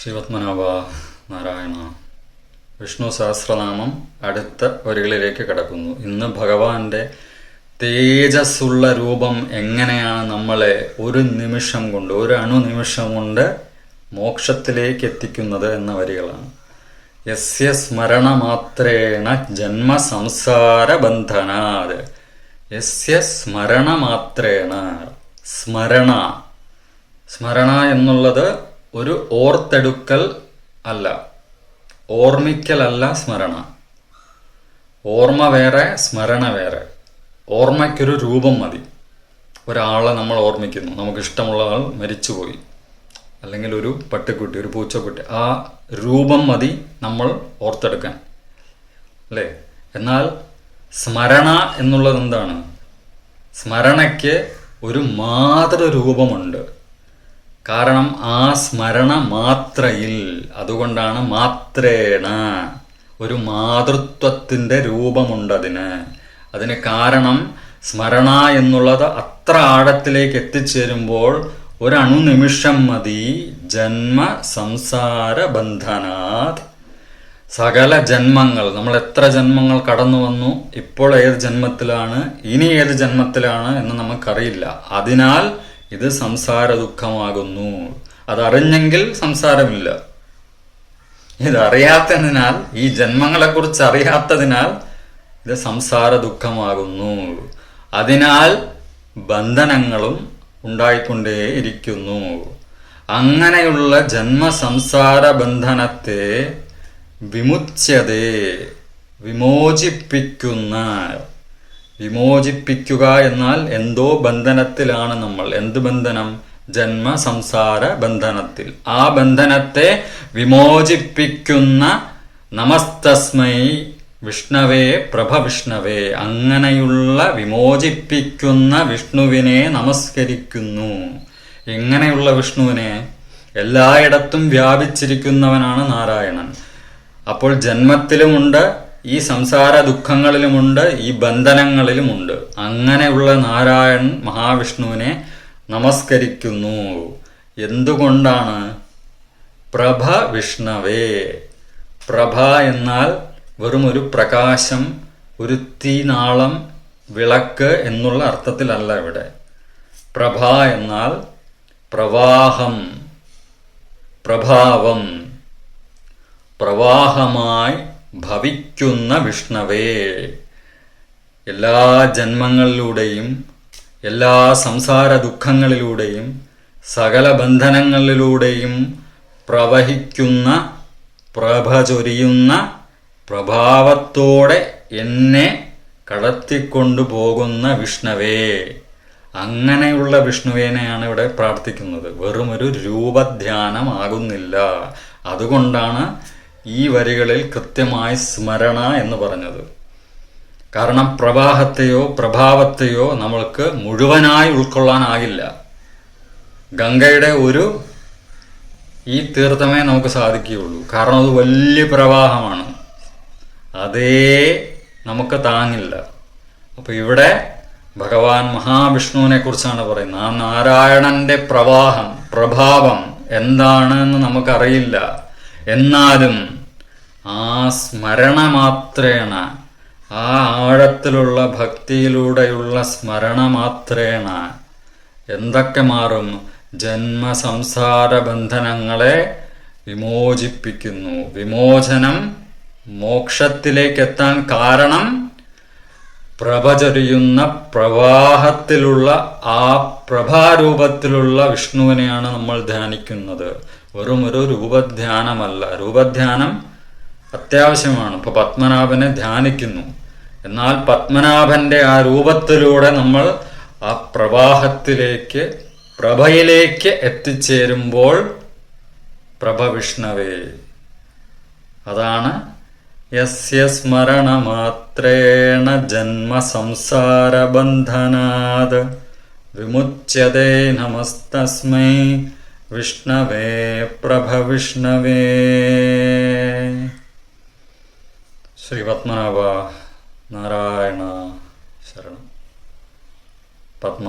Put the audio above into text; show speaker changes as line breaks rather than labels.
ശ്രീപത്മനാഭ നാരായണ. വിഷ്ണു സഹസ്രനാമം അടുത്ത വരികളിലേക്ക് കടക്കുന്നു. ഇന്ന് ഭഗവാന്റെ തേജസ്സുള്ള രൂപം എങ്ങനെയാണ് നമ്മളെ ഒരു നിമിഷം കൊണ്ട്, ഒരു അണുനിമിഷം കൊണ്ട് മോക്ഷത്തിലേക്ക് എത്തിക്കുന്നത് എന്ന വരികളാണ്. യസ്യ സ്മരണമാത്രേണ ജന്മ സംസാര ബന്ധനാത്. യസ്യ സ്മരണമാത്രേണ, സ്മരണ എന്നുള്ളത് ഒരു ഓർത്തെടുക്കൽ അല്ല, ഓർമ്മിക്കലല്ല സ്മരണ. ഓർമ്മ വേറെ, സ്മരണ വേറെ. ഓർമ്മയ്ക്കൊരു രൂപം മതി. ഒരാളെ നമ്മൾ ഓർമ്മിക്കുന്നു, നമുക്കിഷ്ടമുള്ള ആൾ മരിച്ചുപോയി, അല്ലെങ്കിൽ ഒരു പട്ടിക്കുട്ടി, ഒരു പൂച്ചക്കുട്ടി, ആ രൂപം മതി നമ്മൾ ഓർത്തെടുക്കാൻ, അല്ലേ? എന്നാൽ സ്മരണ എന്നുള്ളത് എന്താണ്? സ്മരണയ്ക്ക് ഒരു മാതൃരൂപമുണ്ട്. കാരണം ആ സ്മരണ മാത്രയിൽ, അതുകൊണ്ടാണ് മാത്രേണ, ഒരു മാതൃത്വത്തിൻ്റെ രൂപമുണ്ടതിന്. അതിന് കാരണം സ്മരണ എന്നുള്ളത് അത്ര ആഴത്തിലേക്ക് എത്തിച്ചേരുമ്പോൾ ഒരണുനിമിഷം മതി ജന്മ സംസാര ബന്ധനാത്. സകല ജന്മങ്ങൾ, നമ്മൾ എത്ര ജന്മങ്ങൾ കടന്നു വന്നു, ഇപ്പോൾ ഏത് ജന്മത്തിലാണ്, ഇനി ഏത് ജന്മത്തിലാണ് എന്ന് നമുക്കറിയില്ല. അതിനാൽ ഇത് സംസാര ദുഃഖമാകുന്നു. അതറിഞ്ഞെങ്കിൽ സംസാരമില്ല. ഇതറിയാത്തതിനാൽ, ഈ ജന്മങ്ങളെക്കുറിച്ച് അറിയാത്തതിനാൽ ഇത് സംസാര ദുഃഖമാകുന്നു. അതിനാൽ ബന്ധനങ്ങളും ഉണ്ടായിക്കൊണ്ടേയിരിക്കുന്നു. അങ്ങനെയുള്ള ജന്മസംസാര ബന്ധനത്തെ വിമുച്യതേ, വിമോചിപ്പിക്കുക എന്നാൽ എന്തോ ബന്ധനത്തിലാണ് നമ്മൾ. എന്ത് ബന്ധനം? ജന്മ സംസാര ബന്ധനത്തിൽ. ആ ബന്ധനത്തെ വിമോചിപ്പിക്കുന്ന നമസ്തസ്മൈ വിഷ്ണവേ പ്രഭവിഷ്ണവേ, അങ്ങനെയുള്ള വിമോചിപ്പിക്കുന്ന വിഷ്ണുവിനെ നമസ്കരിക്കുന്നു. എങ്ങനെയുള്ള വിഷ്ണുവിനെ? എല്ലായിടത്തും വ്യാപിച്ചിരിക്കുന്നവനാണ് നാരായണൻ. അപ്പോൾ ജന്മത്തിലുമുണ്ട്, ഈ സംസാര ദുഃഖങ്ങളിലുമുണ്ട്, ഈ ബന്ധനങ്ങളിലുമുണ്ട്. അങ്ങനെയുള്ള നാരായണൻ മഹാവിഷ്ണുവിനെ നമസ്കരിക്കുന്നു. എന്തുകൊണ്ടാണ്? പ്രഭ വിഷ്ണവേ. പ്രഭ എന്നാൽ വെറും ഒരു പ്രകാശം, ഒരു തീനാളം, വിളക്ക് എന്നുള്ള അർത്ഥത്തിലല്ല ഇവിടെ. പ്രഭ എന്നാൽ പ്രവാഹം, പ്രഭാവം, പ്രവാഹമായി ഭവിക്കുന്ന വിഷ്ണവേ. എല്ലാ ജന്മങ്ങളിലൂടെയും, എല്ലാ സംസാര ദുഃഖങ്ങളിലൂടെയും, സകല ബന്ധനങ്ങളിലൂടെയും പ്രവഹിക്കുന്ന, പ്രഭ ചൊരിയുന്ന പ്രഭാവത്തോടെ എന്നെ കടത്തിക്കൊണ്ടു പോകുന്ന വിഷ്ണവേ. അങ്ങനെയുള്ള വിഷ്ണുവിനെയാണ് ഇവിടെ പ്രാർത്ഥിക്കുന്നത്. വെറുമൊരു രൂപധ്യാനമാകുന്നില്ല. അതുകൊണ്ടാണ് ഈ വരികളിൽ കൃത്യമായി സ്മരണ എന്ന് പറഞ്ഞത്. കാരണം പ്രവാഹത്തെയോ പ്രഭാവത്തെയോ നമ്മൾക്ക് മുഴുവനായി ഉൾക്കൊള്ളാനാകില്ല. ഗംഗയുടെ ഈ തീർത്ഥമേ നമുക്ക് സാധിക്കുകയുള്ളൂ. കാരണം അത് വലിയ പ്രവാഹമാണ്, അതേ നമുക്ക് താങ്ങില്ല. അപ്പോൾ ഇവിടെ ഭഗവാൻ മഹാവിഷ്ണുവിനെ കുറിച്ചാണ് പറയുന്നത്. ആ നാരായണന്റെ പ്രവാഹം, പ്രഭാവം എന്താണെന്ന് നമുക്കറിയില്ല. എന്നാലും ആ സ്മരണ മാത്രേണ, ആ ആഴത്തിലുള്ള ഭക്തിയിലൂടെയുള്ള സ്മരണ മാത്രേണ എന്തൊക്കെ മാറും? ജന്മസംസാര ബന്ധനങ്ങളെ വിമോചിപ്പിക്കുന്നു. വിമോചനം, മോക്ഷത്തിലേക്കെത്താൻ കാരണം പ്രഭചൊരിയുന്ന പ്രവാഹത്തിലുള്ള ആ പ്രഭാരൂപത്തിലുള്ള വിഷ്ണുവിനെയാണ് നമ്മൾ ധ്യാനിക്കുന്നത്. വെറും ഒരു രൂപധ്യാനമല്ല. രൂപധ്യാനം അത്യാവശ്യമാണ്. ഇപ്പോൾ പത്മനാഭനെ ധ്യാനിക്കുന്നു. എന്നാൽ പത്മനാഭന്റെ ആ രൂപത്തിലൂടെ നമ്മൾ ആ പ്രവാഹത്തിലേക്ക്, പ്രഭയിലേക്ക് എത്തിച്ചേരുമ്പോൾ പ്രഭ വിഷ്ണവേ. അതാണ് യസ്യ സ്മരണ മാത്രേണ ജന്മ സംസാര ബന്ധനാത് വിമുച്യതേ നമസ്തസ്മൈ വിഷ്ണവേ പ്രഭ വിഷ്ണവേ. ശ്രീപത്മനാഭ നാരായണ ശരണം. പത്മ.